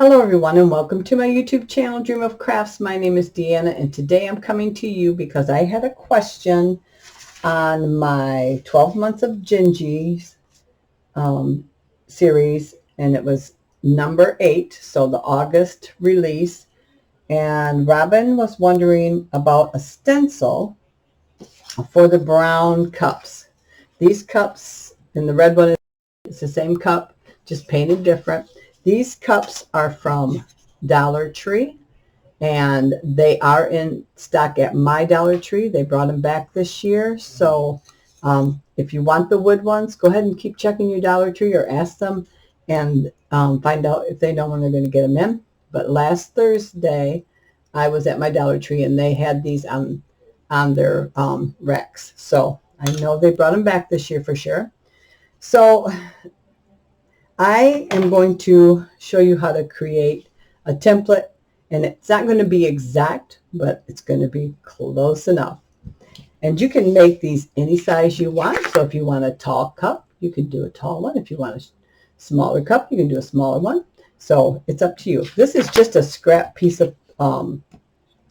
Hello everyone and welcome to my YouTube channel, Dream of Crafts. My name is Deanna and today I'm coming to you because I had a question on my 12 months of Gingies series, and it was number 8, so the August release. And Robin was wondering about a stencil for the brown cups. These cups, and the red one is the same cup, just painted different. These cups are from Dollar Tree, and they are in stock at my Dollar Tree. They brought them back this year. So if you want the wood ones, go ahead and keep checking your Dollar Tree or ask them and find out if they know when they're going to get them in. But last Thursday, I was at my Dollar Tree, and they had these on their racks. So I know they brought them back this year for sure. So I am going to show you how to create a template, and it's not going to be exact, but it's going to be close enough. And you can make these any size you want. So if you want a tall cup, you can do a tall one. If you want a smaller cup, you can do a smaller one. So it's up to you. This is just a scrap piece of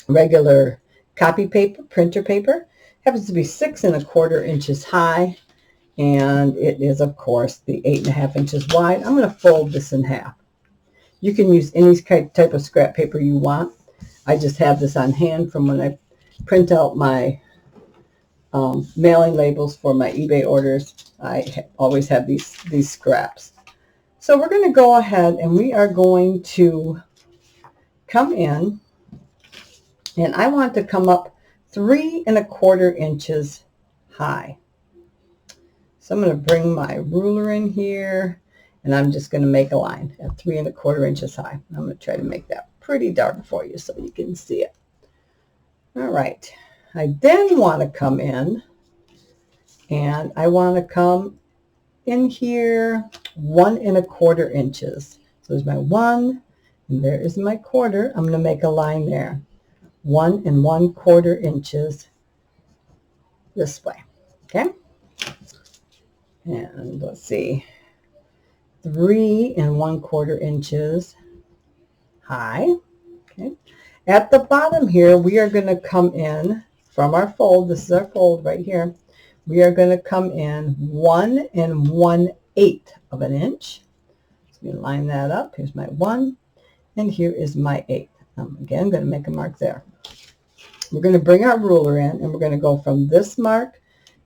regular copy paper, printer paper. Happens to be 6 1/4 inches high. And it is, of course, the 8 1/2 inches wide. I'm going to fold this in half. You can use any type of scrap paper you want. I just have this on hand from when I print out my mailing labels for my eBay orders. I always have these scraps. So we're going to go ahead and we are going to come in, and I want to come up 3 1/4 inches high. So I'm going to bring my ruler in here, and I'm just going to make a line at 3 1/4 inches high. I'm going to try to make that pretty dark for you so you can see it. All right. I then want to come in, and I want to come in here 1 1/4 inches. So there's my 1, and there is my quarter. I'm going to make a line there, 1 1/4 inches this way. Okay. And let's see, 3 1/4 inches high. Okay. At the bottom here, we are going to come in from our fold. This is our fold right here. We are going to come in 1 1/8 of an inch. So we line that up. Here's my 1, and here is my 8. Again, I'm going to make a mark there. We're going to bring our ruler in, and we're going to go from this mark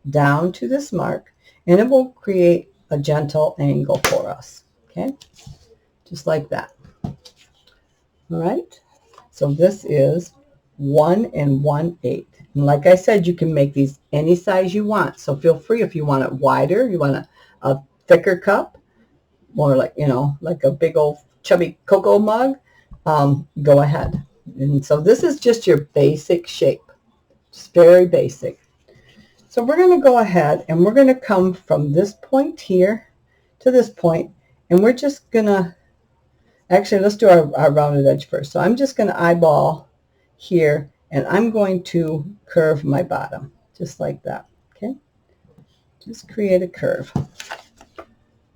down to this mark, and it will create a gentle angle for us. Okay, just like that. All right, so this is 1 1/8. And like I said, you can make these any size you want. So feel free, if you want it wider, you want a thicker cup, more like, like a big old chubby cocoa mug, go ahead. And so this is just your basic shape, just very basic. So we're going to go ahead, and we're going to come from this point here to this point, and we're just going to, actually, let's do our rounded edge first. So I'm just going to eyeball here, and I'm going to curve my bottom, just like that. Okay, just create a curve,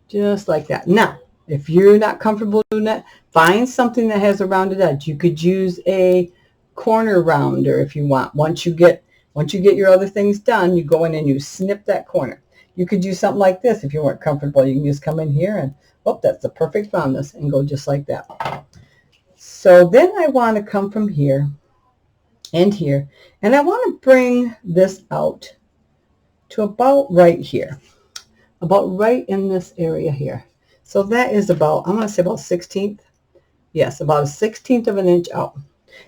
just like that. Now, if you're not comfortable doing that, find something that has a rounded edge. You could use a corner rounder if you want. Once you get your other things done, you go in and you snip that corner. You could do something like this if you weren't comfortable. You can just come in here and, oh, that's the perfect roundness, and go just like that. So then I want to come from here and here, and I want to bring this out to about right here, about right in this area here. So that is about, I'm going to say about 1/16. Yes, about 1/16 of an inch out.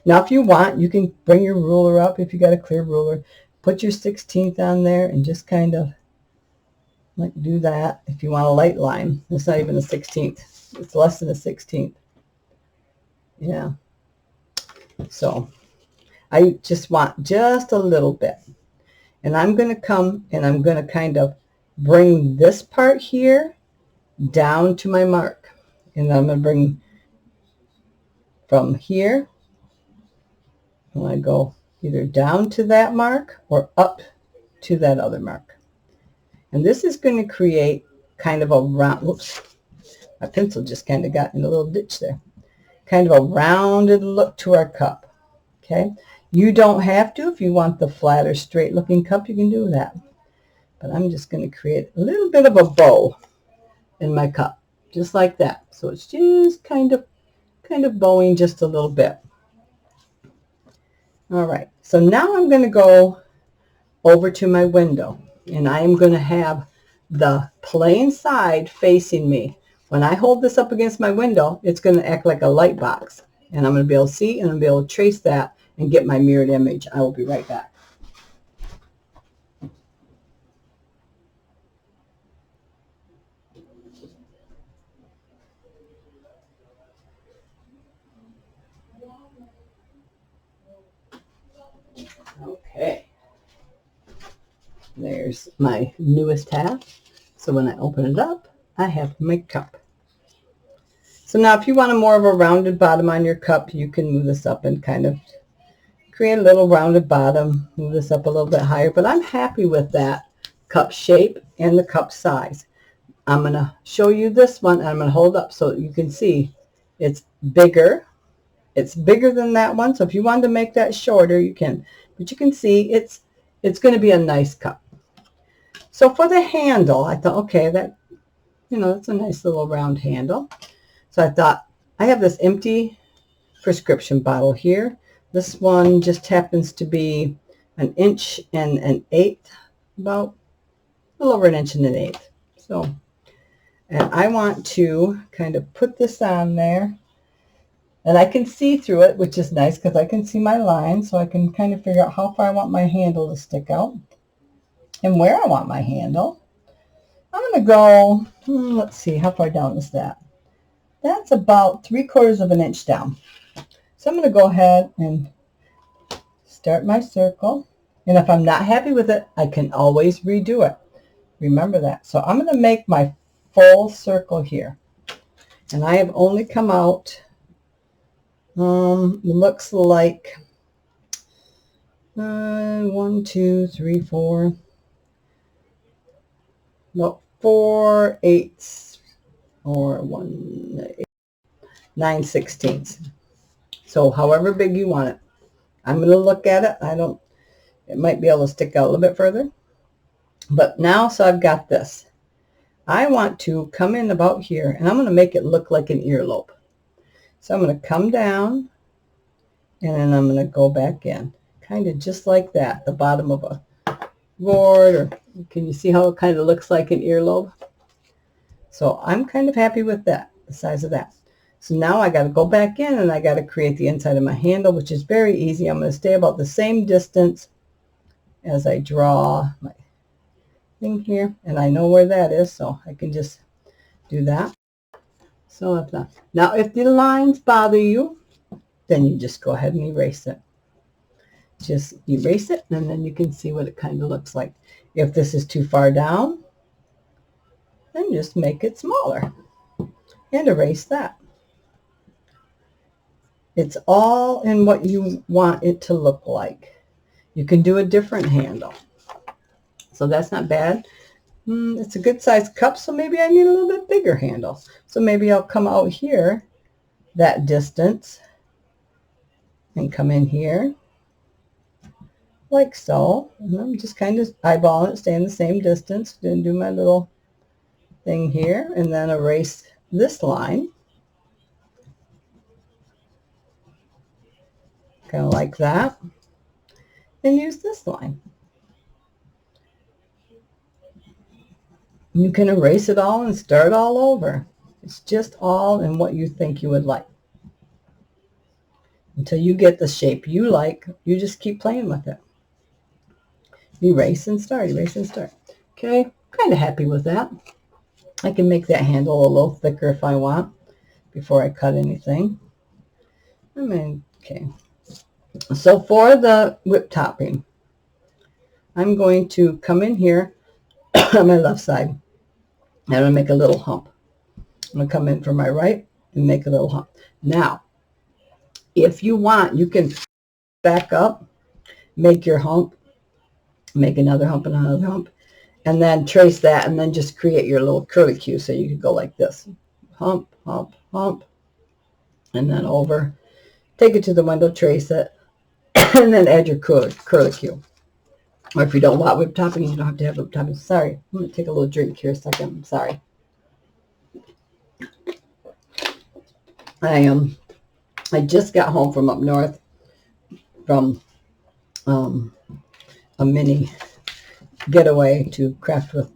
Now, if you want, you can bring your ruler up. If you got a clear ruler, put your 1/16 on there and just kind of like do that. If you want a light line, it's not even a 1/16. It's less than a 1/16. Yeah. So I just want just a little bit. And I'm going to come, and I'm going to kind of bring this part here down to my mark. And I'm going to bring from here, I want to go either down to that mark or up to that other mark. And this is going to create kind of a round, whoops, my pencil just kind of got in a little ditch there. kind of a rounded look to our cup. Okay, you don't have to. If you want the flatter, straight looking cup, you can do that. But I'm just going to create a little bit of a bow in my cup, just like that. So it's just kind of bowing just a little bit. All right, so now I'm going to go over to my window, and I am going to have the plain side facing me. When I hold this up against my window, it's going to act like a light box, and I'm going to be able to see, and I'm going to be able to trace that and get my mirrored image. I will be right back. Okay, there's my newest tab. So when I open it up, I have my cup. So now if you want a more of a rounded bottom on your cup, you can move this up and kind of create a little rounded bottom, move this up a little bit higher, but I'm happy with that cup shape and the cup size. I'm going to show you this one, and I'm going to hold up so you can see it's bigger. It's bigger than that one, so if you wanted to make that shorter, you can. But you can see it's going to be a nice cup. So for the handle, I thought, okay, that, that's a nice little round handle. So I thought, I have this empty prescription bottle here. This one just happens to be 1 inch and 1/8, about a little over 1 inch and 1/8. So, and I want to kind of put this on there, and I can see through it, which is nice because I can see my line, so I can kind of figure out how far I want my handle to stick out and where I want my handle. I'm going to go, let's see, how far down is that? That's about 3/4 of an inch down. So I'm going to go ahead and start my circle. And if I'm not happy with it, I can always redo it. Remember that. So I'm going to make my full circle here. And I have only come out, looks like 1, 2, 3, 4, about 4/8 or 9/16. So however big you want it. I'm going to look at it. It might be able to stick out a little bit further. But now, so I've got this. I want to come in about here, and I'm going to make it look like an earlobe. So I'm going to come down, and then I'm going to go back in. Kind of just like that, the bottom of a gourd, or can you see how it kind of looks like an earlobe? So I'm kind of happy with that, the size of that. So now I got to go back in, and I got to create the inside of my handle, which is very easy. I'm going to stay about the same distance as I draw my thing here, and I know where that is, so I can just do that. So if not, now if the lines bother you, then you just go ahead and erase it. Just erase it, and then you can see what it kind of looks like. If this is too far down, then just make it smaller and erase that. It's all in what you want it to look like. You can do a different handle. So that's not bad. It's a good sized cup, so maybe I need a little bit bigger handle. So maybe I'll come out here that distance and come in here like so. And I'm just kind of eyeballing it, staying the same distance. Then do my little thing here, and then erase this line. Kind of like that. And use this line. You can erase it all and start all over. It's just all in what you think you would like. Until you get the shape you like, you just keep playing with it. Erase and start, erase and start. Okay, kind of happy with that. I can make that handle a little thicker if I want before I cut anything. Okay. So for the whip topping, I'm going to come in here on my left side, and I'm going to make a little hump. I'm going to come in from my right and make a little hump. Now, if you want, you can back up, make your hump, make another hump and another hump, and then trace that, and then just create your little curlicue. So you could go like this. Hump, hump, hump, and then over. Take it to the window, trace it, and then add your curlicue. Or if you don't want whipped topping, you don't have to have whipped topping. Sorry, I'm going to take a little drink here a second. I'm sorry. I just got home from up north from a mini getaway to craft with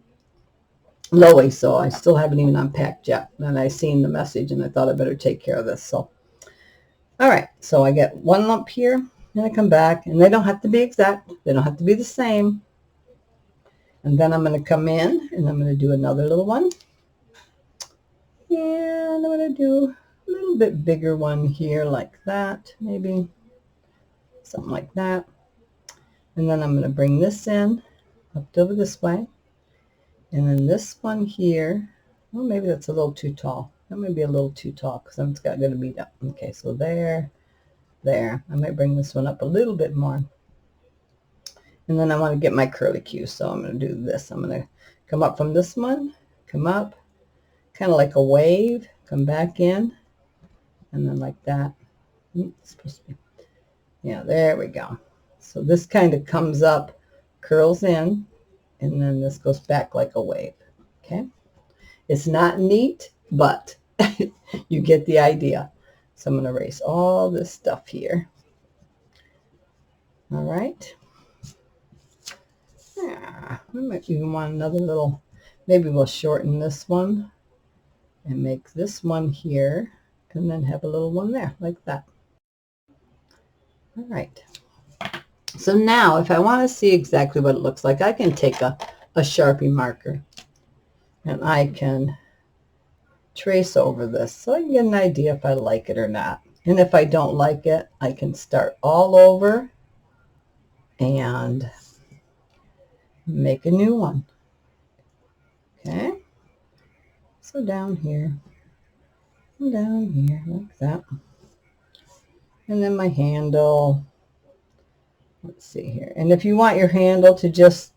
Loey, so I still haven't even unpacked yet. And I seen the message, and I thought I better take care of this. So, all right. So I get one lump here, and I come back, and they don't have to be exact. They don't have to be the same. And then I'm going to come in, and I'm going to do another little one. And I'm going to do a little bit bigger one here like that, maybe something like that. And then I'm going to bring this in up over this way. And then this one here, well, maybe that's a little too tall. That might be a little too tall because it's got going to be that. Okay, so there. I might bring this one up a little bit more. And then I want to get my curlicue, so I'm going to do this. I'm going to come up from this one, come up, kind of like a wave, come back in, and then like that. It's supposed to be, yeah, there we go. So this kind of comes up, curls in, and then this goes back like a wave. Okay, it's not neat, but you get the idea. So I'm going to erase all this stuff here. All right. Yeah, we might even want another little, maybe we'll shorten this one and make this one here, and then have a little one there like that. All right. So now if I want to see exactly what it looks like, I can take a Sharpie marker and I can trace over this so I can get an idea if I like it or not. And if I don't like it, I can start all over and make a new one. Okay. So down here like that. And then my handle, let's see here. And if you want your handle to just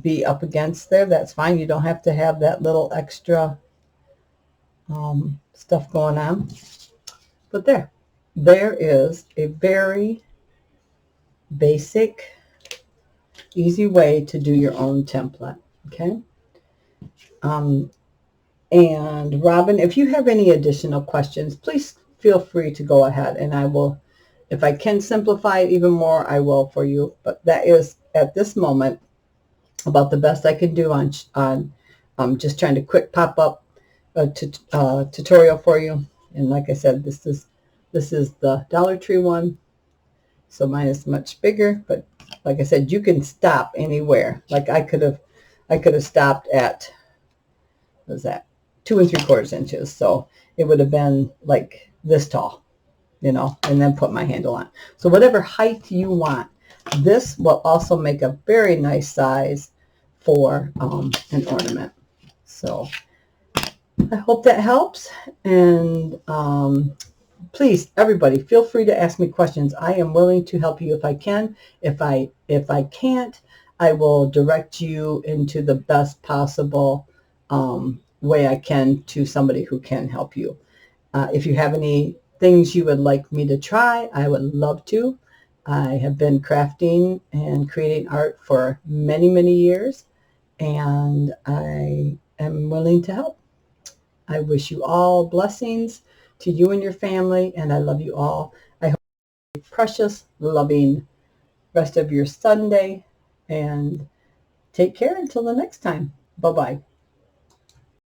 be up against there, that's fine. You don't have to have that little extra stuff going on. But there is a very basic, easy way to do your own template. Okay. And Robin, if you have any additional questions, please feel free to go ahead, and I will, if I can simplify it even more, I will for you. But that is at this moment about the best I can do on just trying to quick pop up a tutorial for you. And like I said, this is the Dollar Tree one, so mine is much bigger. But like I said, you can stop anywhere. Like I could have stopped at, what was that, 2 3/4 inches, so it would have been like this tall, you know, and then put my handle on. So whatever height you want. This will also make a very nice size for an ornament. So I hope that helps. And please, everybody, feel free to ask me questions. I am willing to help you if I can. If I can't, I will direct you into the best possible way I can to somebody who can help you. If you have any things you would like me to try, I would love to. I have been crafting and creating art for many, many years, and I am willing to help. I wish you all blessings to you and your family, and I love you all. I hope you have a precious, loving rest of your Sunday, and take care until the next time. Bye-bye.